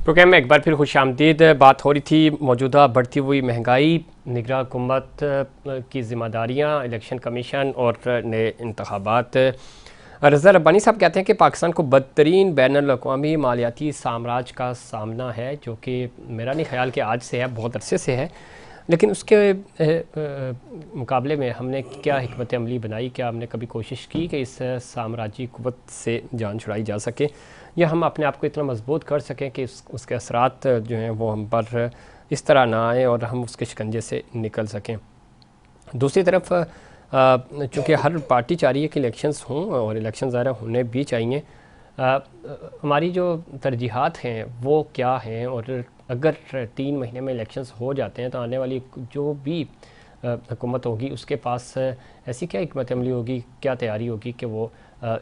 Programme में एक बार फिर खुशामदीद। बात हो रही थी मौजूदा बढ़ती हुई महंगाई, निगरान हुकूमत की ज़िम्मेदारियाँ, इलेक्शन कमीशन और नए इंतखाबात। रज़ा रब्बानी साहब कहते हैं कि पाकिस्तान को बदतरीन बैनुल-अक़वामी मालियाती साम्राज्य का सामना है, जो कि मेरा नहीं ख्याल कि आज से है, बहुत अरसे से है। लेकिन उसके मुकाबले में हमने क्या हिकमत अमली बनाई? क्या हमने कभी कोशिश की कि इस साम्राज्यी कुव्वत से जान छुड़ाई जा सके, या हम अपने आप को इतना मजबूत कर सकें कि उसके असरात जो हैं वो हम पर इस तरह ना आए और हम उसके शिकंजे से निकल सकें। दूसरी तरफ चूँकि हर पार्टी चाह रही है कि इलेक्शंस हों और इलेक्शन ज़ाहिर होने भी चाहिए, हमारी जो तरजीहात हैं वो क्या हैं, और अगर 3 महीने में इलेक्शंस हो जाते हैं तो आने वाली जो भी हुकूमत होगी उसके पास ऐसी क्या हिकमत अमली होगी, क्या तैयारी होगी कि वो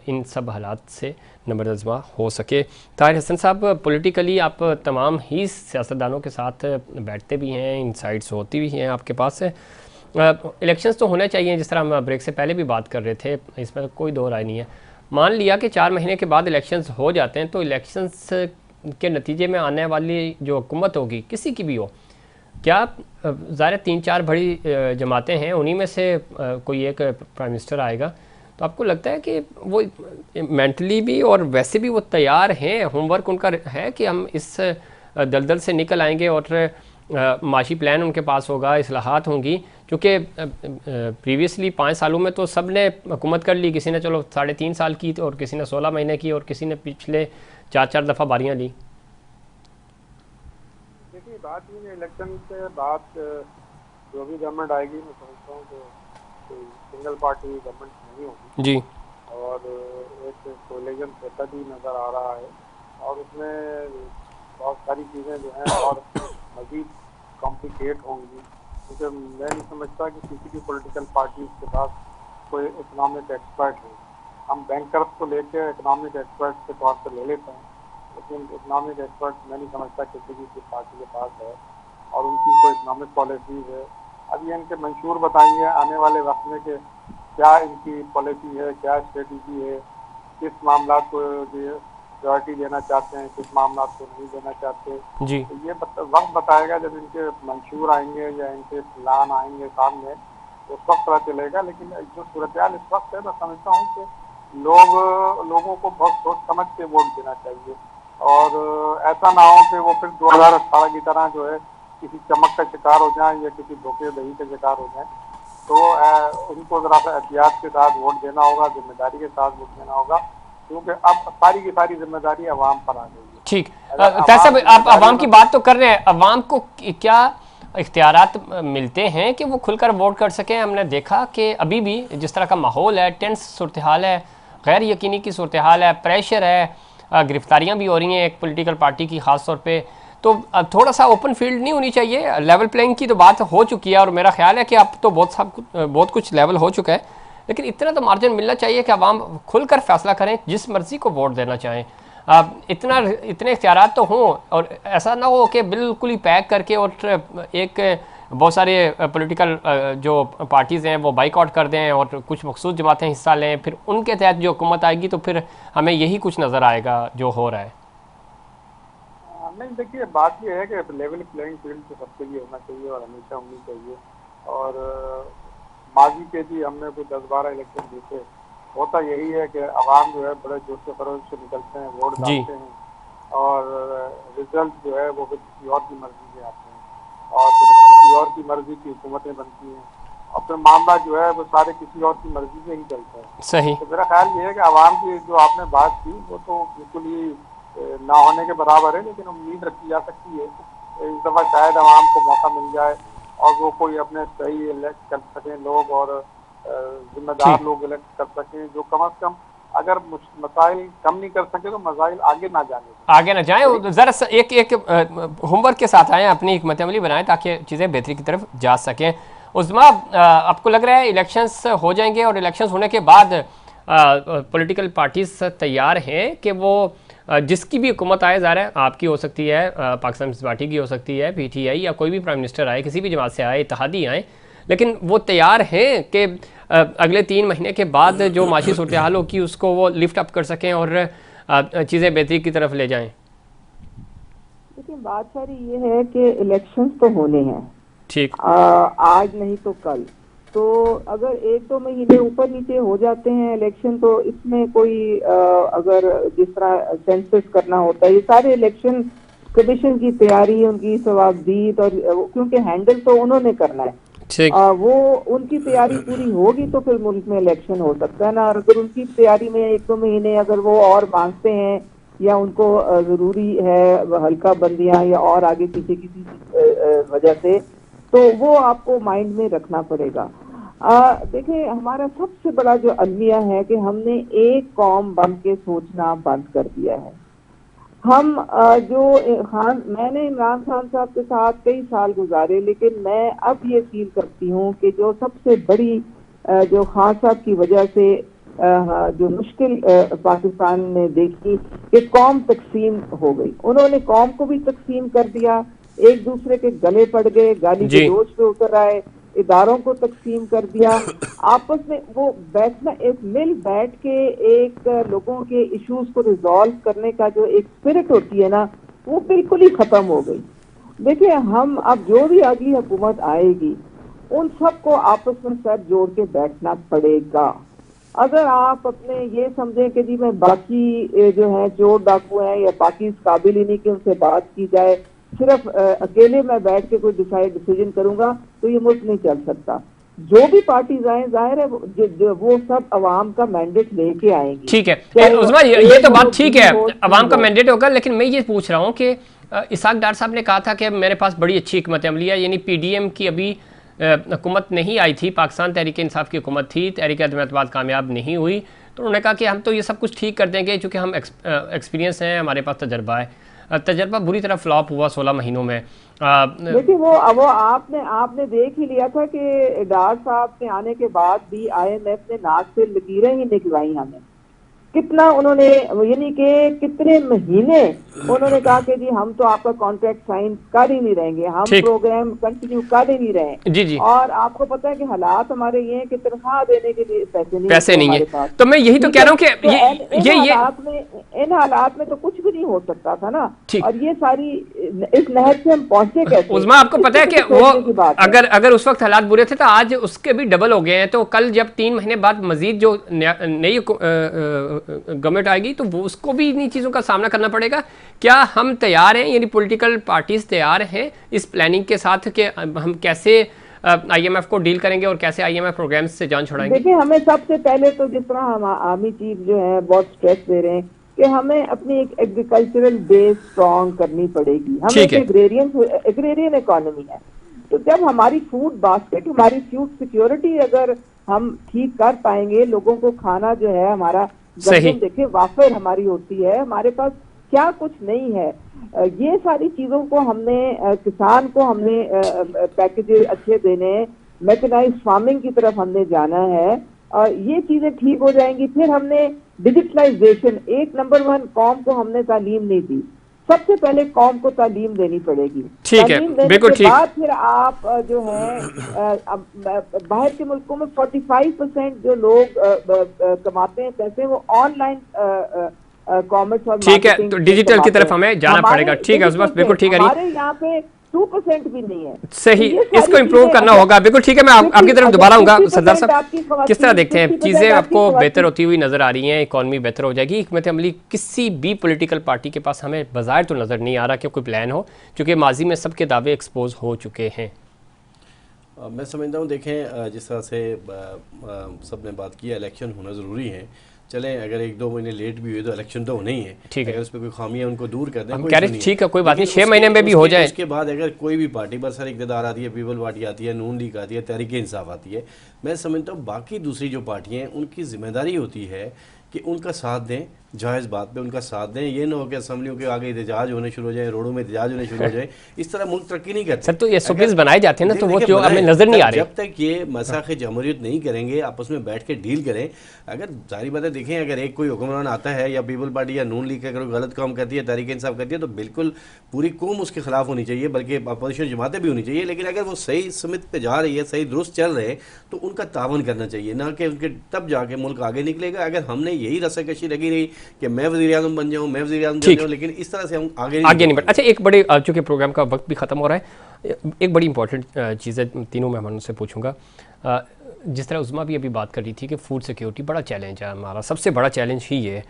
इन सब हालात से नंबरदज़मा हो सके। ताहिर हसन साहब, पॉलिटिकली आप तमाम ही सियासतदानों के साथ बैठते भी हैं, इनसाइट्स होती भी हैं आपके पास। इलेक्शंस तो होने चाहिए, जिस तरह हम ब्रेक से पहले भी बात कर रहे थे, इसमें तो कोई दो राय नहीं है। मान लिया कि 4 महीने के बाद इलेक्शंस हो जाते हैं, तो इलेक्शंस के नतीजे में आने वाली जो हुकूमत होगी, किसी की भी हो, क्या ज़ाहिर 3-4 बड़ी जमातें हैं, उन्हीं में से कोई एक प्राइम मिनिस्टर आएगा, तो आपको लगता है कि वो मेंटली भी और वैसे भी वो तैयार हैं, होमवर्क उनका है कि हम इस दलदल से निकल आएंगे, और माशी प्लान उनके पास होगा, इस्लाहात होंगी? क्योंकि प्रीवियसली 5 सालों में तो सब ने हुकूमत कर ली, किसी ने चलो 3.5 साल की, और किसी ने 16 महीने की, और किसी ने पिछले 4-4 दफ़ा बारियाँ ली। देखिए, बात ये इलेक्शन से बात जो भी गवर्नमेंट आएगी, मैं समझता हूँ कि सिंगल पार्टी गवर्नमेंट नहीं होगी जी, और एक कोलिजन सेटअप भी नज़र आ रहा है, और उसमें बहुत सारी चीज़ें जो हैं और मज़ीद कॉम्प्लिकेट होंगी, क्योंकि मैं नहीं समझता कि किसी भी पॉलिटिकल पार्टी के पास कोई इकोनॉमिक एक्सपर्ट है। हम बैंकर्स को लेकर इकोनॉमिक एक्सपर्ट के तौर पर ले लेते हैं, लेकिन इकोनॉमिक एक्सपर्ट मैं नहीं समझता किसी भी पार्टी के पास है, और उनकी कोई इकोनॉमिक पॉलिसीज है। अब ये इनके मंशूर बताएंगे आने वाले वक्त में कि क्या इनकी पॉलिसी है, क्या स्ट्रेटजी है, किस मामला को प्रायोरिटी देना चाहते हैं, किस मामला को नहीं देना चाहते। जी, तो ये वक्त बताएगा, जब इनके मंशूर आएंगे या इनके प्लान आएंगे सामने, उस वक्त पता चलेगा। लेकिन जो सूरत हाल इस वक्त है, मैं समझता हूँ कि लोगों को बहुत सोच समझ के वोट देना चाहिए, और ऐसा ना हो कि वो फिर 2018 की तरह जो है किसी चमक का शिकार हो जाए या किसी धोखेधड़ी का शिकार हो जाए। तो उनको ज़रा सा एहतियात के साथ वोट देना होगा, जिम्मेदारी के साथ वोट देना होगा, क्योंकि अब सारी की सारी जिम्मेदारी अवाम पर आ गई है। ठीक। अगर साहब, आप अवाम की जिम्मेदारी बात तो कर रहे हैं, अवाम को क्या इख्तियारात मिलते हैं कि वो खुलकर वोट कर सकें? हमने देखा कि अभी भी जिस तरह का माहौल है, टेंस सूरत हाल है, गैर यकीनी की सूरत हाल है, प्रेशर है, गिरफ्तारियां भी हो रही हैं एक पॉलिटिकल पार्टी की ख़ास तौर पे, तो थोड़ा सा ओपन फील्ड नहीं होनी चाहिए? लेवल प्लेइंग की तो बात हो चुकी है, और मेरा ख्याल है कि अब तो बहुत कुछ लेवल हो चुका है, लेकिन इतना तो मार्जिन मिलना चाहिए कि अवाम खुलकर फैसला करें, जिस मर्जी को वोट देना चाहें। इतने इख्तियारात तो हों, और ऐसा ना हो कि बिल्कुल ही पैक करके और एक बहुत सारे पॉलिटिकल जो पार्टीज़ हैं वो बाइकआउट कर दें और कुछ मखसूस जमातें हिस्सा लें, फिर उनके तहत जो हुकूमत आएगी तो फिर हमें यही कुछ नज़र आएगा जो हो रहा है। नहीं, देखिए, बात यह है कि लेवल प्लेइंग फील्ड तो सबके लिए होना चाहिए और हमेशा होनी चाहिए। और माजी के भी हमने कोई 10-12 इलेक्शन जीते, होता यही है कि आवाम जो है बड़े जोश से खरोश से निकलते हैं, वोट जी, डालते हैं, और रिजल्ट जो है वो फिर किसी और की मर्जी से आते हैं, और फिर किसी और की मर्जी की हुकूमतें बनती हैं, और फिर मामला जो है वो सारे किसी और की मर्जी से ही चलता है। सही। तो मेरा ख्याल ये है कि आवाम की जो आपने बात की वो तो बिल्कुल ही ना होने के बराबर है, लेकिन उम्मीद रखी जा सकती है इस दफ़ा शायद आवाम को मौका मिल जाए और वो कोई अपने सही इलेक्ट कर सकें लोग, और जिम्मेदार ठीक। लोग इलेक्ट कर सकें, जो कम अज़ कम अगर मसाइल कम नहीं कर सके तो मसाइल आगे ना जाने दें। आगे ना जाएं, ज़रा एक होमवर्क के साथ आएँ, अपनी हिकमत अमली बनाएं ताकि चीज़ें बेहतरी की तरफ जा सकें। उस्मा, आपको लग रहा है इलेक्शंस हो जाएंगे और इलेक्शंस होने के बाद पॉलिटिकल पार्टीज तैयार हैं कि वो जिसकी भी हुकूमत आए, ज़ाहिर है आपकी हो सकती है, पाकिस्तान पीपल्स पार्टी की हो सकती है, PTI, या कोई भी प्राइम मिनिस्टर आए, किसी भी जमात से आए, इत्तेहादी आए, लेकिन वो तैयार हैं कि अगले 3 महीने के बाद जो माशी सूरत हाल होगी उसको वो लिफ्ट अप कर सकें और चीज़ें बेहतरी की तरफ ले जाएं? देखें, बात सारी ये है कि इलेक्शंस तो होने हैं, ठीक। आज नहीं तो कल। तो अगर 1-2 महीने ऊपर नीचे हो जाते हैं इलेक्शन, तो इसमें कोई अगर जिस तरह सेंसस करना होता है, ये सारे इलेक्शन कमीशन की तैयारी, उनकी सवाबदीद, और क्योंकि हैंडल तो उन्होंने करना है, ठीक। वो उनकी तैयारी पूरी होगी तो फिर मुल्क में इलेक्शन हो सकता है ना। और अगर उनकी तैयारी में 1-2 महीने अगर वो और मांगते हैं, या उनको जरूरी है हल्का बंदियां या और आगे पीछे किसी वजह से, तो वो आपको माइंड में रखना पड़ेगा। देखिए, हमारा सबसे बड़ा जो अलमिया है कि हमने एक कौम बन के सोचना बंद कर दिया है। हम मैंने इमरान खान साहब के साथ कई साल गुजारे, लेकिन मैं अब ये फील करती हूँ कि जो सबसे बड़ी जो खान साहब की वजह से जो मुश्किल पाकिस्तान ने देखी कि कौम तकसीम हो गई, उन्होंने कौम को भी तकसीम कर दिया, एक दूसरे के गले पड़ गए, गाली गलौज पे उतर आए, इदारों को तकसीम कर दिया, आपस में वो बैठना, एक मिल बैठ के एक लोगों के इश्यूज को रिजॉल्व करने का जो एक स्पिरिट होती है ना, वो बिल्कुल ही खत्म हो गई। देखिए, हम अब जो भी अगली हुकूमत आएगी, उन सबको आपस में सर जोड़ के बैठना पड़ेगा। अगर आप अपने ये समझें कि जी मैं बाकी जो है चोर डाकू हैं या बाकी इस काबिल ही नहीं कि उनसे बात की जाए, सिर्फ अकेले मैं बैठ के कोई डिसीजन करूंगा, तो ये मुल्क नहीं चल सकता। जो भी पार्टीज आए, जाहिर है वो सब अवाम का मैंडेट लेके आएंगी। ठीक है उस्मा, ये तो बात ठीक है, अवाम का मैंडेट होगा, लेकिन मैं ये पूछ रहा हूँ कि इसाक डार साहब ने कहा था कि मेरे पास बड़ी अच्छी हिकमत अमली है, यानी PDM की अभी हुकूमत नहीं आई थी, पाकिस्तान तहरीक इंसाफ की हुकूमत थी, तहरीक अदम एतमाद कामयाब नहीं हुई, तो उन्होंने कहा कि हम तो ये सब कुछ ठीक कर देंगे क्योंकि हम एक्सपीरियंस हैं, हमारे पास तजर्बा है। तजर्बा बुरी तरह फ्लॉप हुआ 16 महीनों में। देखिए, वो आपने देख ही लिया था कि डार साहब के आने के बाद भी IMF ने नाक से लकीरें ही निकलवाई हमें, कितना उन्होंने, यानी कि कितने महीने उन्होंने कहा कि जी हम तो आपका कॉन्ट्रैक्ट साइन कर ही नहीं रहेंगे, हम प्रोग्राम कंटिन्यू कर ही नहीं रहे। जी। और आपको पता है कि हालात हमारे ये हैं कि तनख्वाह देने के लिए पैसे नहीं है। तो मैं यही तो कह रहा हूँ कि इन हालात में तो कुछ भी नहीं हो सकता था ना। और ये सारी इस नहर से हम पहुंचे कैसे? उस्मा, आपको पता है कि वो अगर उस वक्त हालात बुरे थे तो आज उसके भी डबल हो गए हैं। तो कल जब 3 महीने बाद मजीद जो नई गवर्नमेंट आएगी तो वो उसको भी इन्हीं चीज़ों का सामना करना पड़ेगा। क्या हम तैयार हैं, यानी पॉलिटिकल पार्टीज तैयार हैं इस प्लानिंग के साथ कि हम कैसे IMF को डील करेंगे और कैसे IMF प्रोग्राम्स से जान छुड़ाएंगे? देखिए, हमें सबसे पहले तो जिस तरह हम आर्मी चीफ जो है बहुत स्ट्रेस दे रहे हैं कि हमें अपनी एक एग्रीकल्चरल बेस स्ट्रॉन्ग करनी पड़ेगी। हम एक एग्रेरियन इकोनॉमी है, तो जब हमारी फूड बास्केट, हमारी फूड सिक्योरिटी अगर हम ठीक कर पाएंगे, लोगों को खाना जो है हमारा, देखिए वाफर हमारी होती है, हमारे पास क्या कुछ नहीं है। ये सारी चीजों को हमने किसान को हमने पैकेज अच्छे देने, मैकेनाइज्ड फार्मिंग की तरफ हमने जाना है, और ये चीजें ठीक हो जाएंगी। फिर हमने डिजिटलाइजेशन, 1 कौम को हमने तालीम नहीं दी, सबसे पहले कौम को तालीम देनी पड़ेगी। ठीक है, बिल्कुल ठीक। बाद फिर आप जो है बाहर के मुल्कों में 45% जो लोग कमाते हैं पैसे, वो ऑनलाइन कॉमर्स और ठीक है, तो डिजिटल की तरफ हमें जाना पड़ेगा। ठीक है, बस बिल्कुल ठीक है। हमारे यहाँ पे 2% भी नहीं है, सही, इसको इम्प्रूव करना होगा। बिल्कुल ठीक है, मैं आपकी तरफ दोबारा आऊंगा। सरदार साहब, किस तरह देखते हैं चीज़ें? आपको बेहतर होती हुई नजर आ रही हैं, इकॉनमी बेहतर हो जाएगी? हिकमत अमली किसी भी पॉलिटिकल पार्टी के पास हमें बाज़ाहिर तो नज़र नहीं आ रहा कि कोई प्लान हो, क्योंकि माजी में सबके दावे एक्सपोज हो चुके हैं। मैं समझता हूँ, देखें जिस तरह से सब ने बात की, इलेक्शन होना ज़रूरी है। चलें, अगर 1-2 महीने लेट भी हुए तो इलेक्शन तो होना ही है। ठीक है, अगर उस पर कोई खामियां उनको दूर कर दें, ठीक है, कोई बात नहीं, 6 महीने में भी हो जाए। उसके बाद अगर कोई भी पार्टी पर सर इक़्तिदार आती है, पीपल पार्टी आती है, नून लीग आती है, तहरीक इंसाफ आती है, मैं समझता हूँ बाकी दूसरी जो पार्टियाँ हैं उनकी जिम्मेदारी होती है कि उनका साथ दें, जायज़ बात पे उनका साथ दें। ये ना हो कि असम्बलियों के आगे एहतजाज होने शुरू हो जाए, रोडों में एहतजाज होने शुरू हो जाए। इस तरह मुल्क तरक्की नहीं करते। सर, तो ये SOPs बनाए जाते हैं ना, तो वो जो हमें नजर नहीं आ रही। जब तक ये मसाख़ जमहूरियत नहीं करेंगे, आपस में बैठ के डील करें। अगर जारी बात है, देखें, अगर एक कोई हुक्मरान आता है या पीपल पार्टी या नून लीग अगर गलत काम करती है, तहरीक इंसाफ करती है, तो बिल्कुल पूरी कौम उसके खिलाफ होनी चाहिए, बल्कि अपोजिशन जमातें भी होनी चाहिए। लेकिन अगर वो सही समित पे जा रही है, सही दुरुस्त चल रहे हैं, तो उनका तावन करना चाहिए, ना कि उनके तब जाके मुल्क आगे निकलेगा। अगर हमने यही रस्साकशी लगी रही कि मैं वज़ीर आज़म बन जाऊँ, मैं वज़ीर आज़म बन ठीक। जाऊँ, लेकिन इस तरह से हम आगे नहीं बढ़। अच्छा, एक बड़े चूँकि प्रोग्राम का वक्त भी ख़त्म हो रहा है, एक बड़ी इंपॉर्टेंट चीज़ है, तीनों मेहमानों से पूछूंगा। जिस तरह उज़मा भी अभी बात कर रही थी कि फूड सिक्योरिटी बड़ा चैलेंज है, हमारा सबसे बड़ा चैलेंज ही ये है।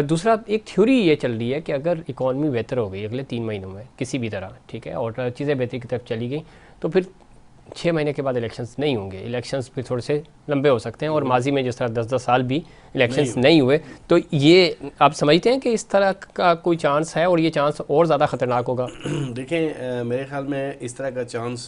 दूसरा एक थ्योरी ये चल रही है कि अगर इकॉनमी बेहतर हो गई अगले 3 महीनों में किसी भी तरह, ठीक है, और चीज़ें बेहतरी की तरफ चली गई, तो फिर 6 महीने के बाद इलेक्शंस नहीं होंगे, इलेक्शंस फिर थोड़े से लंबे हो सकते हैं, और माजी में जिस तरह 10-10 साल भी इलेक्शंस नहीं हुए, तो ये आप समझते हैं कि इस तरह का कोई चांस है, और ये चांस और ज़्यादा ख़तरनाक होगा? देखें, मेरे ख्याल में इस तरह का चांस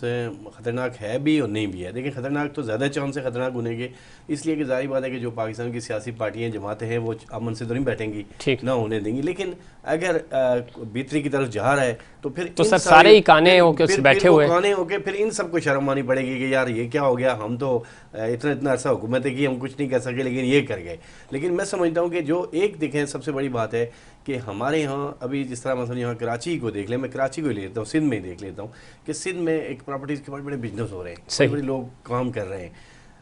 ख़तरनाक है भी और नहीं भी है। देखिए, ख़तरनाक तो ज़्यादा चांस है ख़तरनाक होने के, इसलिए कि ज़ाहिर बात है कि जो पाकिस्तान की सियासी पार्टियाँ जमातें हैं वो अमन से तो नहीं बैठेंगी, ठीक ना होने देंगी, लेकिन अगर बेहतरी की तरफ जा रहा है तो फिर तो इन सर सारे ही काने होके फिर बैठे वो हुए, काने होके फिर इन सबको शर्म आनी पड़ेगी कि यार ये क्या हो गया, हम तो इतना इतना अर्सा हुकूमत है कि हम कुछ नहीं कर सके, लेकिन ये कर गए। लेकिन मैं समझता हूँ कि जो एक देखें सबसे बड़ी बात है कि हमारे यहाँ अभी जिस तरह मतलब यहाँ कराची को देख लें, मैं कराची को ही लेता हूँ, सिंध में ही देख लेता हूँ कि सिंध में एक प्रॉपर्टीज़ के बड़े बड़े बिजनेस हो रहे हैं, बड़े बड़े लोग काम कर रहे हैं,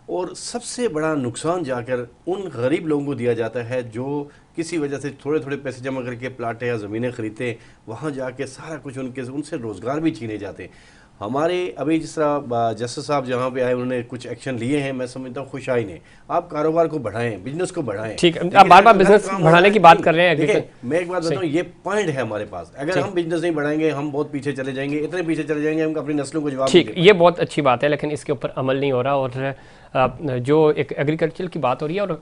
और सबसे बड़ा नुकसान जाकर उन गरीब लोगों को दिया जाता है जो किसी वजह से थोड़े थोड़े पैसे जमा करके प्लाट या ज़मीनें खरीदते हैं, वहाँ जाके सारा कुछ उनसे रोज़गार भी छीने जाते हैं। हमारे अभी जिस तरह जस्टिस साहब जहाँ पे आए उन्होंने कुछ एक्शन लिए हैं, मैं समझता हूँ खुशाई ने, आप कारोबार को बढ़ाएं, बिजनेस को बढ़ाएं। ठीक है, आप बार बार बिजनेस बढ़ाने की बात कर रहे हैं। देखिए, मैं एक बात बताऊँ, ये पॉइंट है हमारे पास, अगर हम बिजनेस नहीं बढ़ाएंगे हम बहुत पीछे चले जाएंगे, इतने पीछे चले जाएंगे हम अपनी नस्लों को जवाब। ठीक, ये बहुत अच्छी बात है, लेकिन इसके ऊपर अमल नहीं हो रहा, और जो एक एग्रीकल्चर की बात हो रही है, और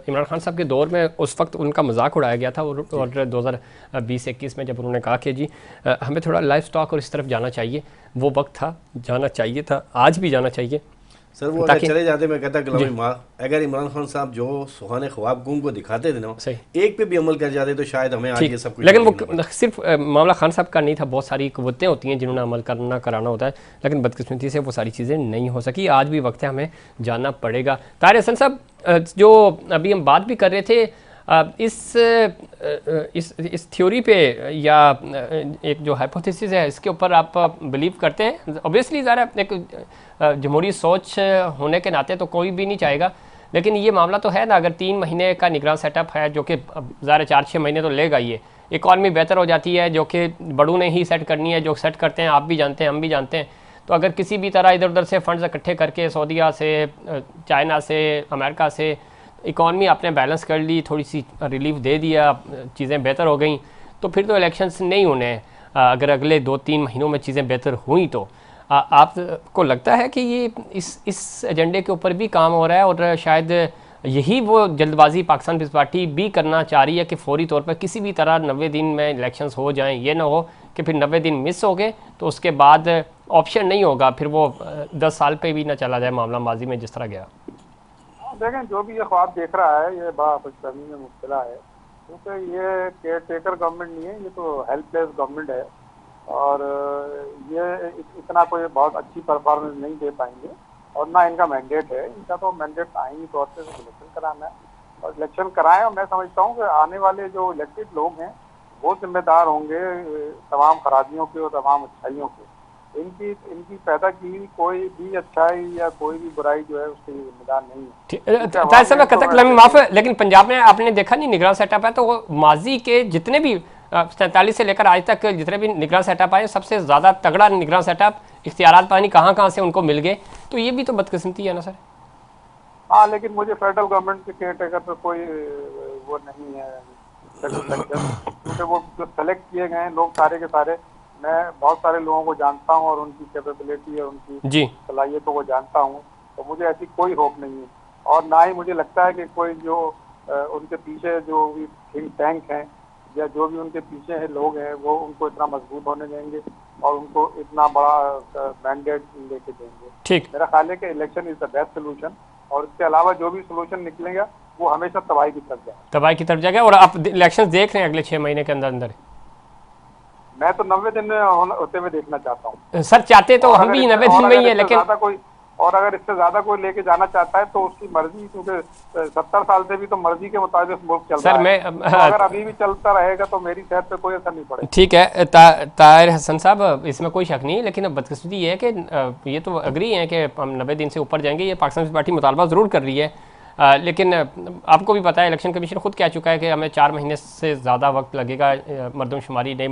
इमरान खान साहब के दौर में उस वक्त उनका मजाक उड़ाया गया था, और 2020-21 में जब उन्होंने कहा कि जी हमें थोड़ा लाइफ स्टॉक और इस तरफ जाना चाहिए, वो वक्त था, जाना चाहिए था, आज भी जाना चाहिए सर। वो अगर चले जाते, मैं कहता गुलामी माँ, अगर इमरान खान साहब जो सुहाने ख्वाब को दिखाते थे ना, एक पे भी अमल कर जाते तो शायद हमें आज ये सब कुछ। लेकिन वो सिर्फ मामला खान साहब का नहीं था, बहुत सारी कुव्वतें होती हैं जिन्होंने अमल करना कराना होता है, लेकिन बदकिस्मती से वो सारी चीज़ें नहीं हो सकी। आज भी वक्त है, हमें जानना पड़ेगा। ताहिर हसन साहब, जो अभी हम बात भी कर रहे थे, इस थ्योरी पे या एक जो हाइपोथेसिस है, इसके ऊपर आप बिलीव करते हैं? ऑब्वियसली ज़रा एक जमहूरी सोच होने के नाते तो कोई भी नहीं चाहेगा, लेकिन ये मामला तो है ना, अगर 3 महीने का निगरान सेटअप है, जो कि ज़रा 4-6 महीने तो लेगा, ये इकॉनमी बेहतर हो जाती है, जो कि बड़ों ने ही सेट करनी है, जो सेट करते हैं आप भी जानते हैं, हम भी जानते हैं, तो अगर किसी भी तरह इधर उधर से फंड्स इकट्ठे करके सऊदीया से, चाइना से, अमेरिका से इकॉनमी आपने बैलेंस कर ली, थोड़ी सी रिलीफ दे दिया, चीज़ें बेहतर हो गई, तो फिर तो इलेक्शंस नहीं होने हैं। अगर अगले 2-3 महीनों में चीज़ें बेहतर हुई तो आपको लगता है कि ये इस एजेंडे के ऊपर भी काम हो रहा है, और शायद यही वो जल्दबाजी पाकिस्तान पीपल्स पार्टी भी करना चाह रही है कि फौरी तौर पर किसी भी तरह 90 दिन में इलेक्शंस हो जाएं, ये ना हो कि फिर 90 दिन मिस हो गए तो उसके बाद ऑप्शन नहीं होगा, फिर वो 10 साल पे भी ना चला जाए मामला माजी में जिस तरह गया। देखें, जो भी ये ख्वाब देख रहा है ये बड़ा खुशफहमी में मुब्तला है, क्योंकि ये केयर टेकर गवर्नमेंट नहीं है, ये तो हेल्पलेस गवर्नमेंट है, और ये इतना कोई बहुत अच्छी परफॉर्मेंस नहीं दे पाएंगे, और ना इनका मैंडेट है। इनका तो मैंडेट आईनी तौर से इलेक्शन कराना है, और इलेक्शन कराएं, और मैं समझता हूँ कि आने वाले जो इलेक्टेड लोग हैं वो जिम्मेदार होंगे तमाम खराबियों के और तमाम अच्छाइयों के। इनकी पैदा की कोई भी अच्छाई या कोई भी बुराई जो है उसके जिम्मेदार नहीं है। ताहिर साहब कतक लम्बी माफ है, लेकिन पंजाब में आपने देखा नहीं निगरान सेटअप है, तो वो माजी के जितने भी 47 से लेकर आज तक जितने भी निगरान सेटअप आए, सबसे ज़्यादा तगड़ा निगरान सेटअप, इख्तियारात पानी कहाँ से उनको मिल गए, तो ये भी तो बदकिस्मती है ना सर। हाँ, लेकिन मुझे फेडरल गवर्नमेंट के केयर टेकर पर कोई वो नहीं है, क्योंकि वो जो सेलेक्ट किए गए लोग सारे के सारे, मैं बहुत सारे लोगों को जानता हूँ और उनकी कैपेबिलिटी और उनकी सलाहियतों को जानता हूँ, तो मुझे ऐसी कोई होप नहीं है, और ना ही मुझे लगता है कि कोई जो उनके पीछे जो भी थिंक टैंक हैं या जो भी उनके पीछे है लोग हैं वो उनको इतना मजबूत होने देंगे और उनको इतना बड़ा मैंडेट लेके देंगे। ठीक, मेरा ख्याल है कि election is the best solution, और इसके अलावा जो भी सोल्यूशन निकलेगा वो हमेशा तबाही की तरफ जाएगा। और आप इलेक्शन देख रहे हैं अगले 6 महीने के अंदर? मैं तो 90 दिन में होते हुए देखना चाहता हूँ सर। चाहते तो हम भी 90 दिन में ही है, लेकिन और अगर इससे ज्यादा कोई लेके जाना चाहता है तो उसकी मर्जी, क्योंकि 70 साल से भी तो मर्जी के मुताबिक मुल्क चल रहा है। तो अगर अभी भी चलता रहेगा तो मेरी सेहत पे कोई असर नहीं पड़ेगा। ठीक है ताहिर हसन साहब, इसमें कोई शक नहीं, लेकिन अब बदकिस्मती ये है कि ये तो अग्री है कि हम 90 दिन से ऊपर जाएंगे, ये पाकिस्तान पीपल्स पार्टी मुतालबा ज़रूर कर रही है, लेकिन आपको भी पता है इलेक्शन कमीशन खुद कह चुका है कि हमें 4 महीने से ज़्यादा वक्त लगेगा मरदमशुमारी नहीं